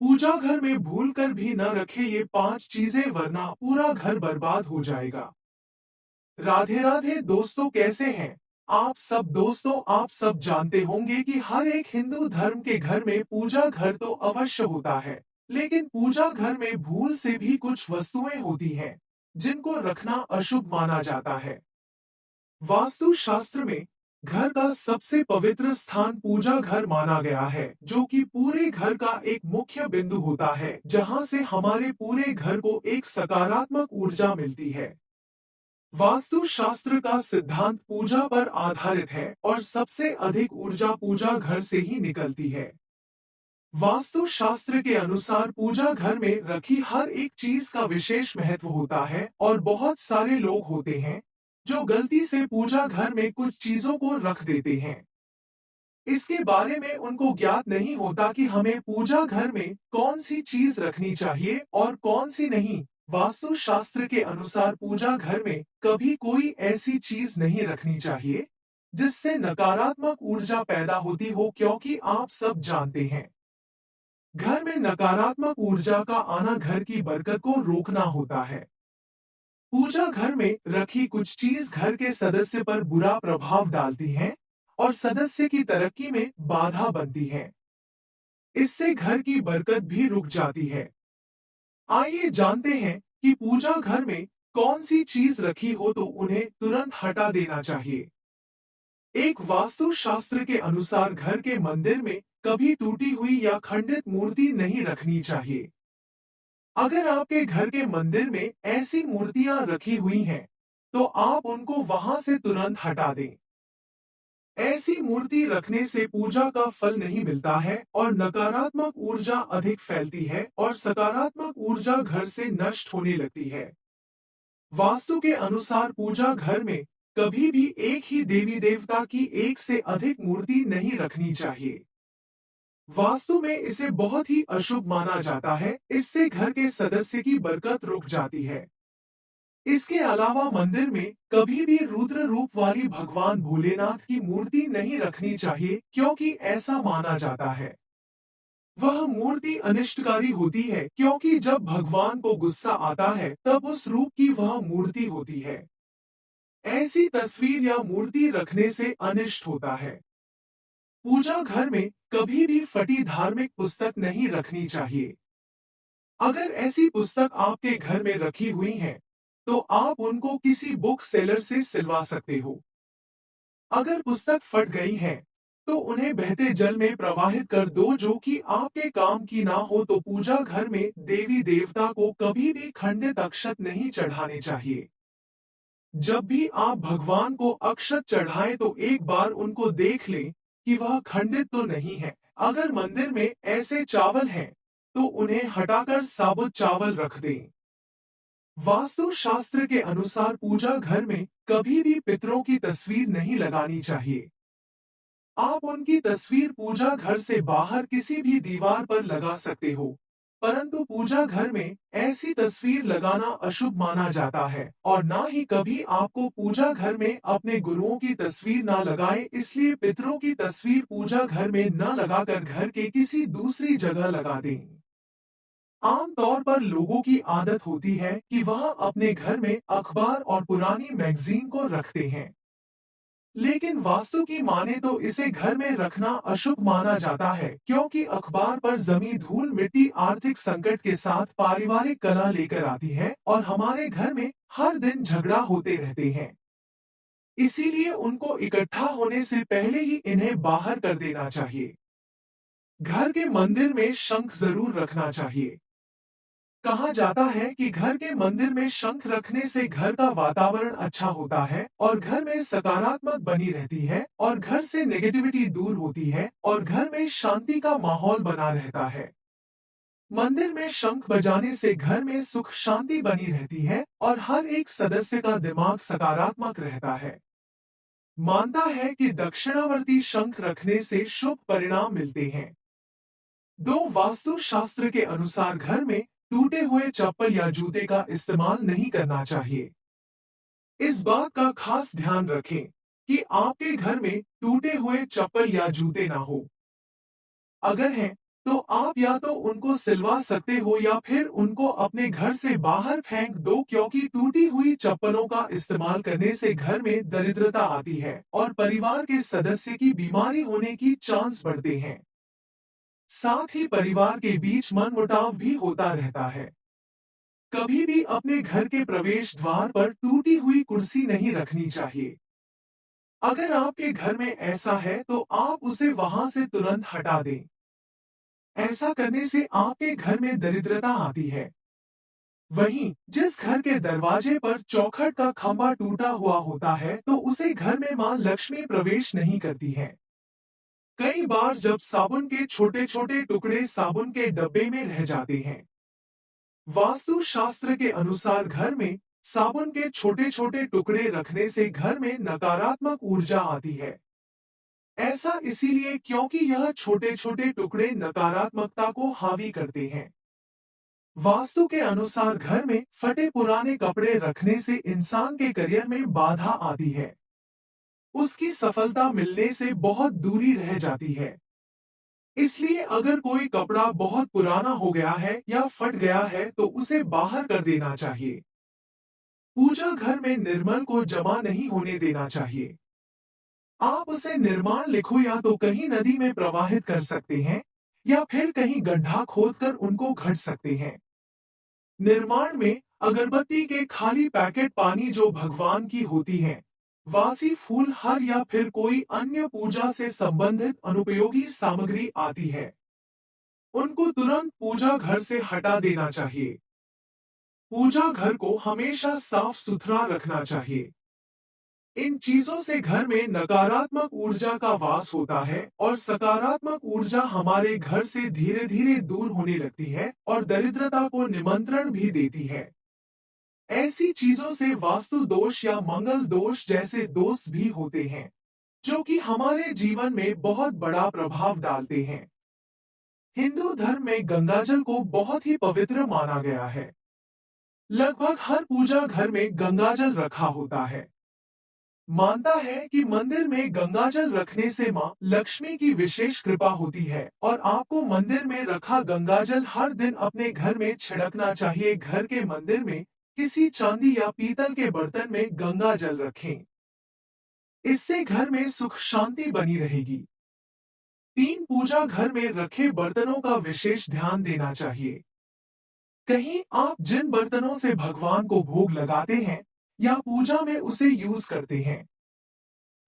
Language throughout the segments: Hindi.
पूजा घर में भूल कर भी न रखे ये 5 चीजें वरना पूरा घर बर्बाद हो जाएगा। राधे राधे दोस्तों, कैसे हैं आप सब जानते होंगे कि हर एक हिंदू धर्म के घर में पूजा घर तो अवश्य होता है। लेकिन पूजा घर में भूल से भी कुछ वस्तुएं होती हैं जिनको रखना अशुभ माना जाता है। वास्तु शास्त्र में घर का सबसे पवित्र स्थान पूजा घर माना गया है, जो कि पूरे घर का एक मुख्य बिंदु होता है जहां से हमारे पूरे घर को एक सकारात्मक ऊर्जा मिलती है। वास्तु शास्त्र का सिद्धांत पूजा पर आधारित है और सबसे अधिक ऊर्जा पूजा घर से ही निकलती है। वास्तु शास्त्र के अनुसार पूजा घर में रखी हर एक चीज का विशेष महत्व होता है और बहुत सारे लोग होते हैं जो गलती से पूजा घर में कुछ चीजों को रख देते हैं। इसके बारे में उनको ज्ञात नहीं होता कि हमें पूजा घर में कौन सी चीज रखनी चाहिए और कौन सी नहीं। वास्तु शास्त्र के अनुसार पूजा घर में कभी कोई ऐसी चीज नहीं रखनी चाहिए जिससे नकारात्मक ऊर्जा पैदा होती हो, क्योंकि आप सब जानते हैं घर में नकारात्मक ऊर्जा का आना घर की बरकत को रोकना होता है। पूजा घर में रखी कुछ चीज घर के सदस्य पर बुरा प्रभाव डालती हैं और सदस्य की तरक्की में बाधा बनती है। इससे घर की बरकत भी रुक जाती है। आइए जानते हैं कि पूजा घर में कौन सी चीज रखी हो तो उन्हें तुरंत हटा देना चाहिए। एक वास्तु शास्त्र के अनुसार घर के मंदिर में कभी टूटी हुई या खंडित मूर्ति नहीं रखनी चाहिए। अगर आपके घर के मंदिर में ऐसी मूर्तियां रखी हुई हैं, तो आप उनको वहां से तुरंत हटा दें। ऐसी मूर्ति रखने से पूजा का फल नहीं मिलता है और नकारात्मक ऊर्जा अधिक फैलती है और सकारात्मक ऊर्जा घर से नष्ट होने लगती है। वास्तु के अनुसार पूजा घर में कभी भी एक ही देवी देवता की एक से अधिक मूर्ति नहीं रखनी चाहिए। वास्तु में इसे बहुत ही अशुभ माना जाता है, इससे घर के सदस्य की बरकत रुक जाती है। इसके अलावा मंदिर में कभी भी रुद्र रूप वाली भगवान भोलेनाथ की मूर्ति नहीं रखनी चाहिए, क्योंकि ऐसा माना जाता है वह मूर्ति अनिष्टकारी होती है, क्योंकि जब भगवान को गुस्सा आता है तब उस रूप की वह मूर्ति होती है। ऐसी तस्वीर या मूर्ति रखने से अनिष्ट होता है। पूजा घर में कभी भी फटी धार्मिक पुस्तक नहीं रखनी चाहिए। अगर ऐसी पुस्तक आपके घर में रखी हुई है, तो आप उनको किसी बुक सेलर से सिलवा सकते हो। अगर पुस्तक फट गई है, तो उन्हें बहते जल में प्रवाहित कर दो, जो कि आपके काम की ना हो। तो पूजा घर में देवी देवता को कभी भी खंडित अक्षत नहीं चढ़ाने चाहिए। जब भी आप भगवान को अक्षत चढ़ाएं तो एक बार उनको देख लें कि वह खंडित तो नहीं है। अगर मंदिर में ऐसे चावल हैं, तो उन्हें हटाकर साबुत चावल रख दें। वास्तु शास्त्र के अनुसार पूजा घर में कभी भी पितरों की तस्वीर नहीं लगानी चाहिए। आप उनकी तस्वीर पूजा घर से बाहर किसी भी दीवार पर लगा सकते हो, परंतु पूजा घर में ऐसी तस्वीर लगाना अशुभ माना जाता है और ना ही कभी आपको पूजा घर में अपने गुरुओं की तस्वीर ना लगाएं। इसलिए पितरों की तस्वीर पूजा घर में न लगाकर घर के किसी दूसरी जगह लगा दें। आमतौर पर लोगों की आदत होती है कि वह अपने घर में अखबार और पुरानी मैगजीन को रखते हैं, लेकिन वास्तु की माने तो इसे घर में रखना अशुभ माना जाता है, क्योंकि अखबार पर जमी धूल मिट्टी आर्थिक संकट के साथ पारिवारिक कलह लेकर आती है और हमारे घर में हर दिन झगड़ा होते रहते हैं। इसीलिए उनको इकट्ठा होने से पहले ही इन्हें बाहर कर देना चाहिए। घर के मंदिर में शंख जरूर रखना चाहिए। कहा जाता है कि घर के मंदिर में शंख रखने से घर का वातावरण अच्छा होता है और घर में सकारात्मक बनी रहती है और घर से नेगेटिविटी दूर होती है और घर में शांति का माहौल बना रहता है। मंदिर में शंख बजाने से घर में सुख शांति बनी रहती है और हर एक सदस्य का दिमाग सकारात्मक रहता है। मानता है कि दक्षिणावर्ती शंख रखने से शुभ परिणाम मिलते हैं। दो वास्तु शास्त्र के अनुसार घर में टूटे हुए चप्पल या जूते का इस्तेमाल नहीं करना चाहिए। इस बात का खास ध्यान रखें कि आपके घर में टूटे हुए चप्पल या जूते ना हो। अगर हैं, तो आप या तो उनको सिलवा सकते हो या फिर उनको अपने घर से बाहर फेंक दो, क्योंकि टूटी हुई चप्पलों का इस्तेमाल करने से घर में दरिद्रता आती है और परिवार के सदस्य की बीमारी होने की चांस बढ़ते हैं। साथ ही परिवार के बीच मनमुटाव भी होता रहता है। कभी भी अपने घर के प्रवेश द्वार पर टूटी हुई कुर्सी नहीं रखनी चाहिए। अगर आपके घर में ऐसा है तो आप उसे वहां से तुरंत हटा दें। ऐसा करने से आपके घर में दरिद्रता आती है। वहीं जिस घर के दरवाजे पर चौखट का खंभा टूटा हुआ होता है तो उसे घर में मां लक्ष्मी प्रवेश नहीं करती है। कई बार जब साबुन के छोटे छोटे टुकड़े साबुन के डब्बे में रह जाते हैं। वास्तु शास्त्र के अनुसार घर में साबुन के छोटे छोटे टुकड़े रखने से घर में नकारात्मक ऊर्जा आती है। ऐसा इसीलिए क्योंकि यह छोटे छोटे टुकड़े नकारात्मकता को हावी करते हैं। वास्तु के अनुसार घर में फटे पुराने कपड़े रखने से इंसान के करियर में बाधा आती है। उसकी सफलता मिलने से बहुत दूरी रह जाती है। इसलिए अगर कोई कपड़ा बहुत पुराना हो गया है या फट गया है तो उसे बाहर कर देना चाहिए। पूजा घर में निर्मल को जमा नहीं होने देना चाहिए। आप उसे निर्माण लिखो या तो कहीं नदी में प्रवाहित कर सकते हैं या फिर कहीं गड्ढा खोदकर उनको घट सकते हैं। निर्माण में अगरबत्ती के खाली पैकेट, पानी जो भगवान की होती है, वासी फूल, हर या फिर कोई अन्य पूजा से संबंधित अनुपयोगी सामग्री आती है, उनको तुरंत पूजा घर से हटा देना चाहिए। पूजा घर को हमेशा साफ सुथरा रखना चाहिए। इन चीजों से घर में नकारात्मक ऊर्जा का वास होता है और सकारात्मक ऊर्जा हमारे घर से धीरे धीरे दूर होने लगती है और दरिद्रता को निमंत्रण भी देती है। ऐसी चीजों से वास्तु दोष या मंगल दोष जैसे दोष भी होते हैं, जो कि हमारे जीवन में बहुत बड़ा प्रभाव डालते हैं। हिंदू धर्म में गंगाजल को बहुत ही पवित्र माना गया है। लगभग हर पूजा घर में गंगाजल रखा होता है। मानता है कि मंदिर में गंगाजल रखने से मां लक्ष्मी की विशेष कृपा होती है और आपको मंदिर में रखा गंगाजल हर दिन अपने घर में छिड़कना चाहिए। घर के मंदिर में किसी चांदी या पीतल के बर्तन में गंगा जल रखें। इससे घर में सुख शांति बनी रहेगी। 3 पूजा घर में रखे बर्तनों का विशेष ध्यान देना चाहिए। कहीं आप जिन बर्तनों से भगवान को भोग लगाते हैं या पूजा में उसे यूज करते हैं,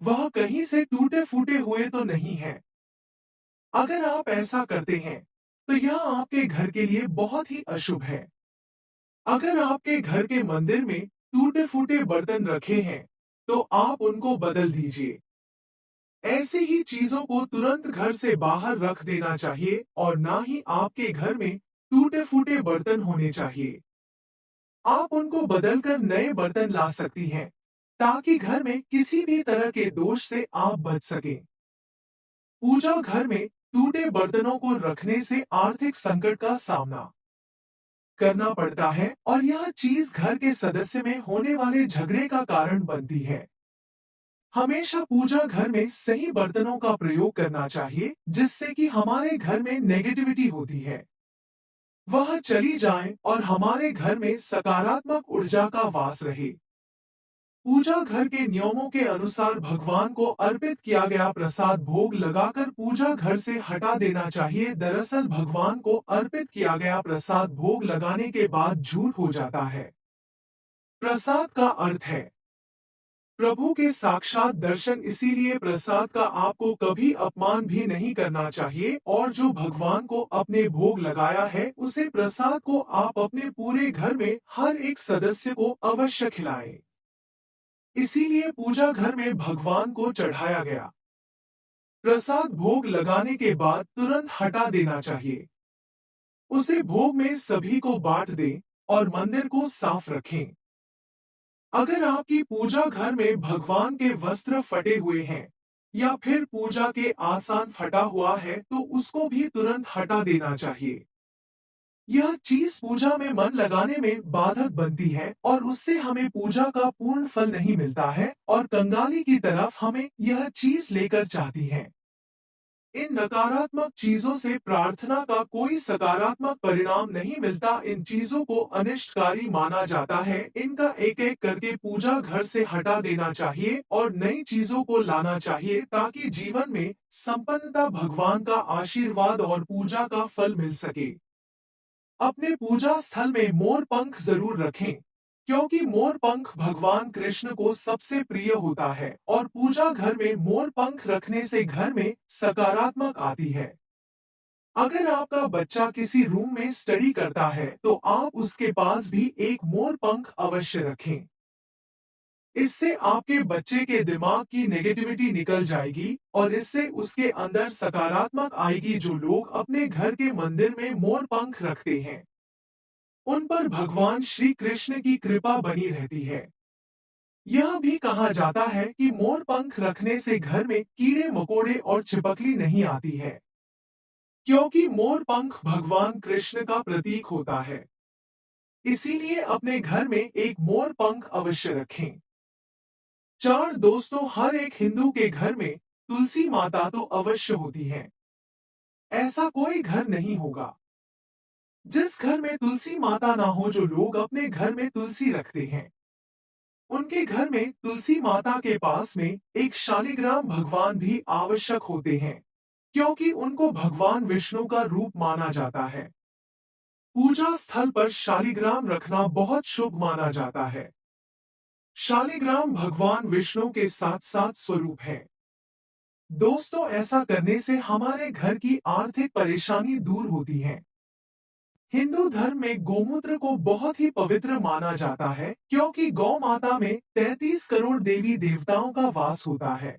वह कहीं से टूटे फूटे हुए तो नहीं है। अगर आप ऐसा करते हैं तो यह आपके घर के लिए बहुत ही अशुभ है। अगर आपके घर के मंदिर में टूटे फूटे बर्तन रखे हैं तो आप उनको बदल दीजिए। ऐसी ही चीजों को तुरंत घर से बाहर रख देना चाहिए और ना ही आपके घर में टूटे फूटे बर्तन होने चाहिए। आप उनको बदलकर नए बर्तन ला सकती हैं ताकि घर में किसी भी तरह के दोष से आप बच सकें। पूजा घर में टूटे बर्तनों को रखने से आर्थिक संकट का सामना करना पड़ता है और यह चीज घर के सदस्य में होने वाले झगड़े का कारण बनती है। हमेशा पूजा घर में सही बर्तनों का प्रयोग करना चाहिए जिससे कि हमारे घर में नेगेटिविटी होती है वह चली जाए और हमारे घर में सकारात्मक ऊर्जा का वास रहे। पूजा घर के नियमों के अनुसार भगवान को अर्पित किया गया प्रसाद भोग लगाकर पूजा घर से हटा देना चाहिए। दरअसल भगवान को अर्पित किया गया प्रसाद भोग लगाने के बाद झूठ हो जाता है। प्रसाद का अर्थ है प्रभु के साक्षात दर्शन, इसीलिए प्रसाद का आपको कभी अपमान भी नहीं करना चाहिए और जो भगवान को अपने भोग लगाया है उसे प्रसाद को आप अपने पूरे घर में हर एक सदस्य को अवश्य खिलाएं। इसीलिए पूजा घर में भगवान को चढ़ाया गया प्रसाद भोग लगाने के बाद तुरंत हटा देना चाहिए। उसे भोग में सभी को बांट दें और मंदिर को साफ रखें। अगर आपकी पूजा घर में भगवान के वस्त्र फटे हुए हैं या फिर पूजा के आसान फटा हुआ है तो उसको भी तुरंत हटा देना चाहिए। यह चीज पूजा में मन लगाने में बाधक बनती है और उससे हमें पूजा का पूर्ण फल नहीं मिलता है और कंगाली की तरफ हमें यह चीज लेकर जाती है। इन नकारात्मक चीजों से प्रार्थना का कोई सकारात्मक परिणाम नहीं मिलता। इन चीजों को अनिष्टकारी माना जाता है। इनका एक एक करके पूजा घर से हटा देना चाहिए और नई चीजों को लाना चाहिए ताकि जीवन में संपन्नता, भगवान का आशीर्वाद और पूजा का फल मिल सके। अपने पूजा स्थल में मोर पंख जरूर रखें, क्योंकि मोर पंख भगवान कृष्ण को सबसे प्रिय होता है और पूजा घर में मोर पंख रखने से घर में सकारात्मक आती है। अगर आपका बच्चा किसी रूम में स्टडी करता है तो आप उसके पास भी एक मोर पंख अवश्य रखें। इससे आपके बच्चे के दिमाग की नेगेटिविटी निकल जाएगी और इससे उसके अंदर सकारात्मक आएगी। जो लोग अपने घर के मंदिर में मोर पंख रखते हैं उन पर भगवान श्री कृष्ण की कृपा बनी रहती है। यह भी कहा जाता है कि मोर पंख रखने से घर में कीड़े मकोड़े और चिपकली नहीं आती है, क्योंकि मोर पंख भगवान कृष्ण का प्रतीक होता है। इसीलिए अपने घर में एक मोर पंख अवश्य रखें। चार दोस्तों, हर एक हिंदू के घर में तुलसी माता तो अवश्य होती है। ऐसा कोई घर नहीं होगा जिस घर में तुलसी माता ना हो। जो लोग अपने घर में तुलसी रखते हैं उनके घर में तुलसी माता के पास में एक शालिग्राम भगवान भी आवश्यक होते हैं, क्योंकि उनको भगवान विष्णु का रूप माना जाता है। पूजा स्थल पर शालिग्राम रखना बहुत शुभ माना जाता है। शालिग्राम भगवान विष्णु के साथ साथ स्वरूप है। दोस्तों, ऐसा करने से हमारे घर की आर्थिक परेशानी दूर होती है। हिंदू धर्म में गोमूत्र को बहुत ही पवित्र माना जाता है, क्योंकि गौ माता में 33 करोड़ देवी देवताओं का वास होता है।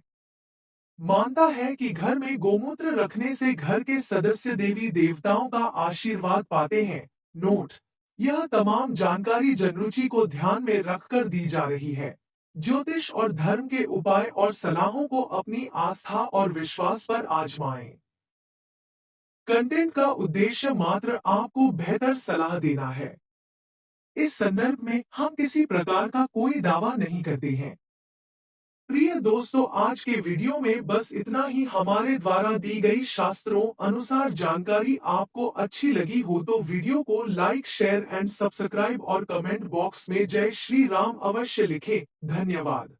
मानता है कि घर में गोमूत्र रखने से घर के सदस्य देवी देवताओं का आशीर्वाद पाते हैं। नोट: यह तमाम जानकारी जनरुचि को ध्यान में रखकर दी जा रही है। ज्योतिष और धर्म के उपाय और सलाहों को अपनी आस्था और विश्वास पर आजमाएं। कंटेंट का उद्देश्य मात्र आपको बेहतर सलाह देना है। इस संदर्भ में हम किसी प्रकार का कोई दावा नहीं करते हैं। प्रिय दोस्तों, आज के वीडियो में बस इतना ही। हमारे द्वारा दी गई शास्त्रों अनुसार जानकारी आपको अच्छी लगी हो तो वीडियो को लाइक, शेयर एंड सब्सक्राइब और कमेंट बॉक्स में जय श्री राम अवश्य लिखें। धन्यवाद।